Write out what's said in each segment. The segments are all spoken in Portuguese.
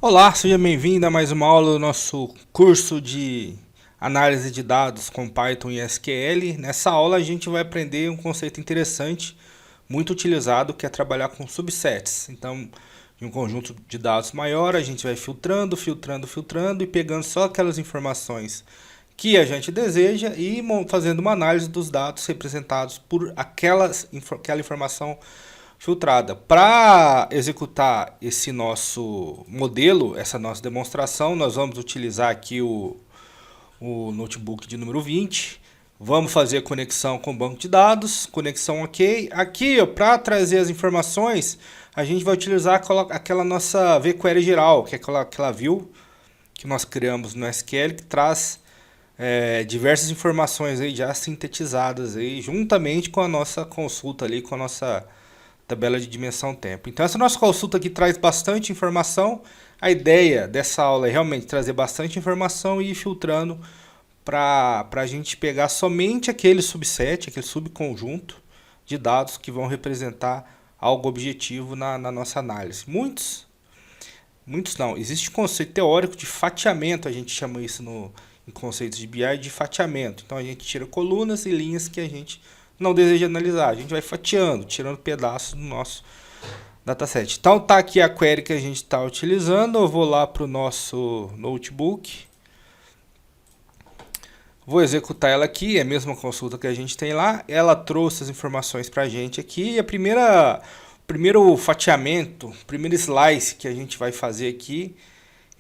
Olá, seja bem-vindo a mais uma aula do nosso curso de análise de dados com Python e SQL. Nessa aula a gente vai aprender um conceito interessante, muito utilizado, que é trabalhar com subsets. Então, em um conjunto de dados maior, a gente vai filtrando, filtrando, filtrando e pegando só aquelas informações que a gente deseja e fazendo uma análise dos dados representados por aquela informação filtrada. Para executar esse nosso modelo, essa nossa demonstração, nós vamos utilizar aqui o notebook de número 20. Vamos fazer a conexão com o banco de dados, conexão ok. Aqui, para trazer as informações, a gente vai utilizar aquela nossa VQuery geral, que é aquela view que nós criamos no SQL, que traz diversas informações aí já sintetizadas aí, juntamente com a nossa consulta ali, com a nossa tabela de dimensão tempo. Então essa nossa consulta aqui traz bastante informação. A ideia dessa aula é realmente trazer bastante informação e ir filtrando para a gente pegar somente aquele subset, aquele subconjunto de dados que vão representar algo objetivo na nossa análise. Muitos não. Existe conceito teórico de fatiamento, a gente chama isso em conceitos de BI de fatiamento. Então a gente tira colunas e linhas que a gente não deseja analisar. A gente vai fatiando, tirando pedaços do nosso dataset. Então tá aqui a query que a gente está utilizando. Eu vou lá para o nosso notebook. Vou executar ela aqui, é a mesma consulta que a gente tem lá. Ela trouxe as informações para a gente aqui. E primeiro fatiamento, o primeiro slice que a gente vai fazer aqui,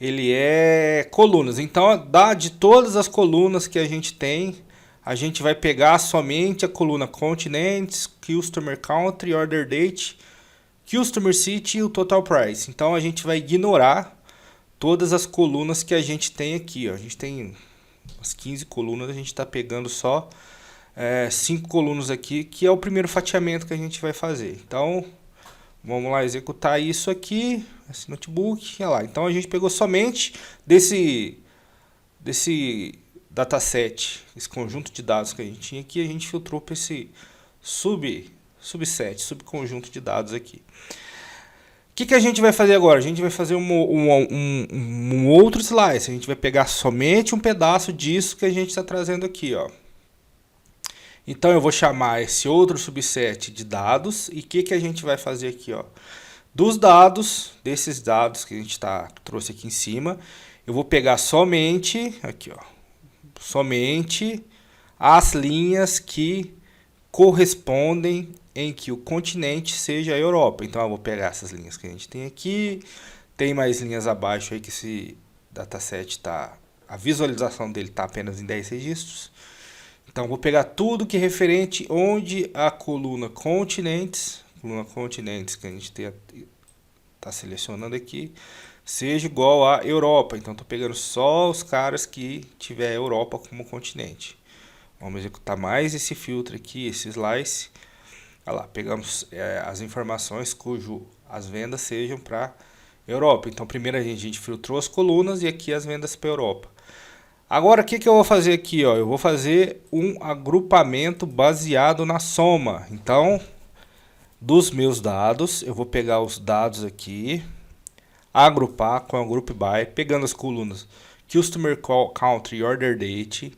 ele é colunas. Então, de todas as colunas que a gente tem, a gente vai pegar somente a coluna Continents, Customer Country, Order Date, Customer City e o Total Price. Então a gente vai ignorar todas as colunas que a gente tem aqui. Ó. A gente tem umas 15 colunas, a gente está pegando só 5 colunas aqui, que é o primeiro fatiamento que a gente vai fazer. Então vamos lá executar isso aqui, esse notebook, olha lá. Então a gente pegou somente desse dataset, esse conjunto de dados que a gente tinha aqui, a gente filtrou para esse subconjunto de dados aqui. O que a gente vai fazer agora? A gente vai fazer um outro slice, a gente vai pegar somente um pedaço disso que a gente está trazendo aqui, ó. Então eu vou chamar esse outro subset de dados e o que a gente vai fazer aqui, ó? Desses dados que a gente trouxe aqui em cima, eu vou pegar somente, aqui ó, somente as linhas que correspondem em que o continente seja a Europa. Então eu vou pegar essas linhas que a gente tem aqui, tem mais linhas abaixo aí que esse dataset a visualização dele está apenas em 10 registros. Então vou pegar tudo que é referente onde a coluna continentes que a gente está selecionando aqui, seja igual a Europa. Então estou pegando só os caras que tiver a Europa como continente. Vamos executar mais esse filtro aqui, esse slice. Olha lá, pegamos as informações cujo as vendas sejam para Europa. Então primeiro a gente filtrou as colunas e aqui as vendas para Europa. Agora o que eu vou fazer aqui? Ó? Eu vou fazer um agrupamento baseado na soma. Então, dos meus dados, eu vou pegar os dados aqui, agrupar com o group by, pegando as colunas Customer Country e Order Date,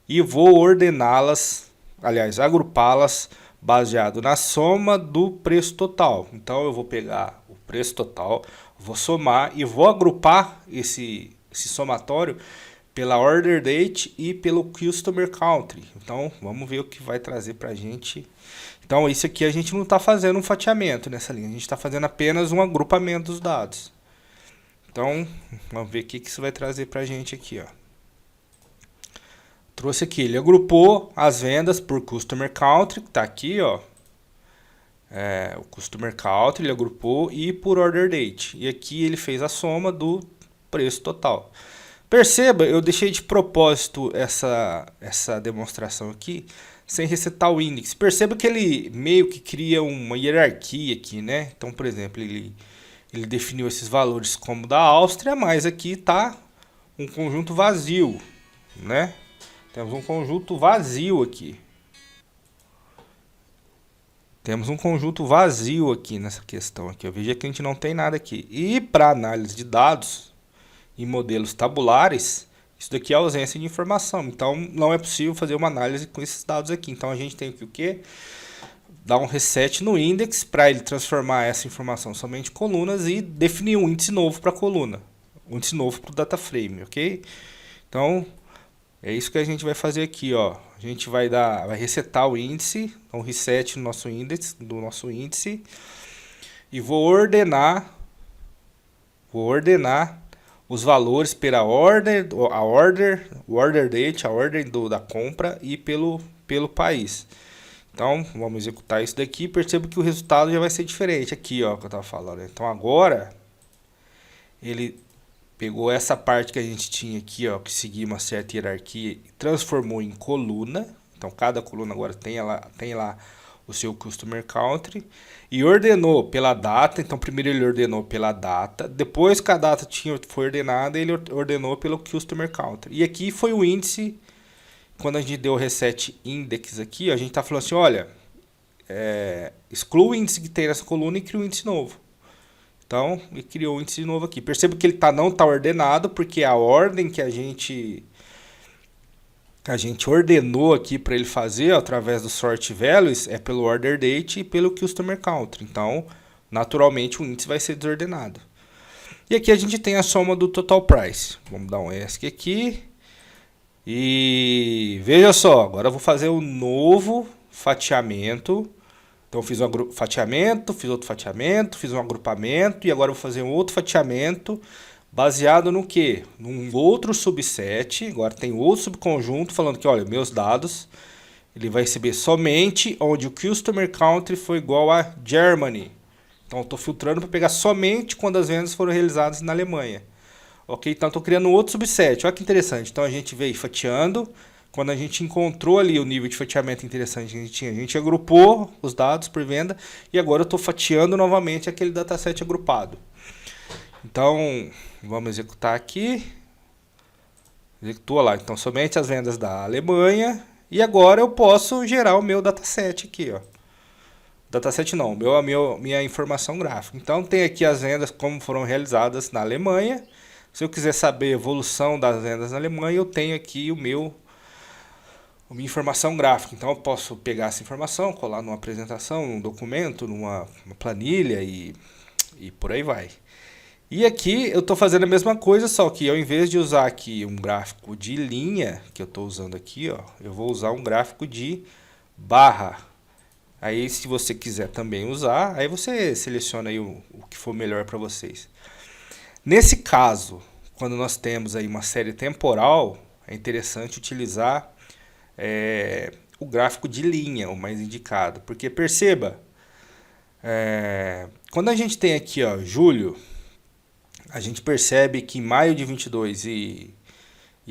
e vou ordená-las, aliás, agrupá-las baseado na soma do preço total. Então eu vou pegar o preço total, vou somar e vou agrupar esse somatório pela Order Date e pelo Customer Country. Então vamos ver o que vai trazer para a gente. Então isso aqui a gente não está fazendo um fatiamento nessa linha, a gente está fazendo apenas um agrupamento dos dados. Então vamos ver o que isso vai trazer para a gente aqui, ó. Trouxe aqui, ele agrupou as vendas por Customer Country, que está aqui, ó. O Customer Country ele agrupou e por Order Date. E aqui ele fez a soma do preço total. Perceba, eu deixei de propósito essa demonstração aqui sem resetar o index. Perceba que ele meio que cria uma hierarquia aqui, né? Então, por exemplo, ele definiu esses valores como da Áustria, mas aqui está um conjunto vazio, né? Temos um conjunto vazio aqui. Temos um conjunto vazio aqui nessa questão aqui. Veja que a gente não tem nada aqui. E para análise de dados em modelos tabulares, isso daqui é ausência de informação. Então não é possível fazer uma análise com esses dados aqui. Então a gente tem que o quê? Dar um reset no index para ele transformar essa informação somente em colunas e definir um índice novo para a coluna. Um índice novo para o data frame, ok? Então é isso que a gente vai fazer aqui, ó. A gente vai resetar o índice, então reset no nosso índice, e vou ordenar os valores pela order, o order date, a ordem da compra e pelo país. Então vamos executar isso daqui. Perceba que o resultado já vai ser diferente aqui, ó, que eu estava falando. Então agora ele pegou essa parte que a gente tinha aqui, ó, que seguia uma certa hierarquia e transformou em coluna. Então cada coluna agora tem lá o seu Customer Country e ordenou pela data. Então primeiro ele ordenou pela data, depois que a data foi ordenada, ele ordenou pelo Customer Country. E aqui foi o índice, quando a gente deu o reset index aqui, a gente está falando assim, olha, exclui o índice que tem nessa coluna e cria um índice novo. Então, ele criou um índice novo aqui. Perceba que ele não está ordenado, porque a ordem que a gente ordenou aqui para ele fazer, ó, através do sort values, é pelo order date e pelo customer country. Então, naturalmente, o índice vai ser desordenado. E aqui a gente tem a soma do total price. Vamos dar um ESC aqui. E veja só, agora eu vou fazer um novo fatiamento. Então fiz um fatiamento, fiz outro fatiamento, fiz um agrupamento e agora eu vou fazer um outro fatiamento baseado no quê? Num outro subset. Agora tem outro subconjunto falando que, olha, meus dados, ele vai receber somente onde o Customer Country foi igual a Germany. Então eu estou filtrando para pegar somente quando as vendas foram realizadas na Alemanha. Ok? Então estou criando um outro subset. Olha que interessante. Então a gente veio fatiando. Quando a gente encontrou ali o nível de fatiamento interessante que a gente tinha, a gente agrupou os dados por venda e agora eu estou fatiando novamente aquele dataset agrupado. Então, vamos executar aqui. Executou lá, então somente as vendas da Alemanha. E agora eu posso gerar o meu dataset aqui, ó. Dataset não, minha informação gráfica. Então tem aqui as vendas como foram realizadas na Alemanha. Se eu quiser saber a evolução das vendas na Alemanha, eu tenho aqui a minha informação gráfica. Então eu posso pegar essa informação, colar numa apresentação, num documento, numa planilha e por aí vai. E aqui eu estou fazendo a mesma coisa, só que ao invés de usar aqui um gráfico de linha, que eu estou usando aqui, ó, eu vou usar um gráfico de barra. Aí se você quiser também usar, aí você seleciona aí o que for melhor para vocês. Nesse caso, quando nós temos aí uma série temporal, é interessante utilizar o gráfico de linha, o mais indicado. Porque perceba, quando a gente tem aqui, ó, julho, a gente percebe que em maio de 22 e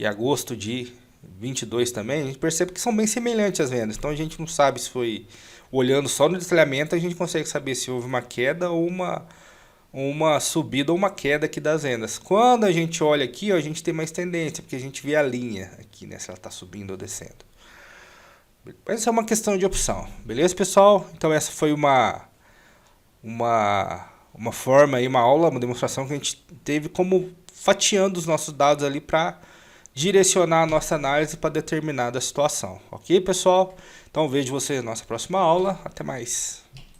agosto de 22 também, a gente percebe que são bem semelhantes as vendas. Então a gente não sabe se foi, olhando só no detalhamento, a gente consegue saber se houve uma queda ou uma subida ou uma queda aqui das vendas. Quando a gente olha aqui, ó, a gente tem mais tendência, porque a gente vê a linha aqui, né, se ela está subindo ou descendo. Mas isso é uma questão de opção. Beleza, pessoal? Então essa foi uma forma aí, uma aula, uma demonstração que a gente teve como fatiando os nossos dados ali para direcionar a nossa análise para determinada situação. Ok, pessoal? Então vejo vocês na nossa próxima aula. Até mais.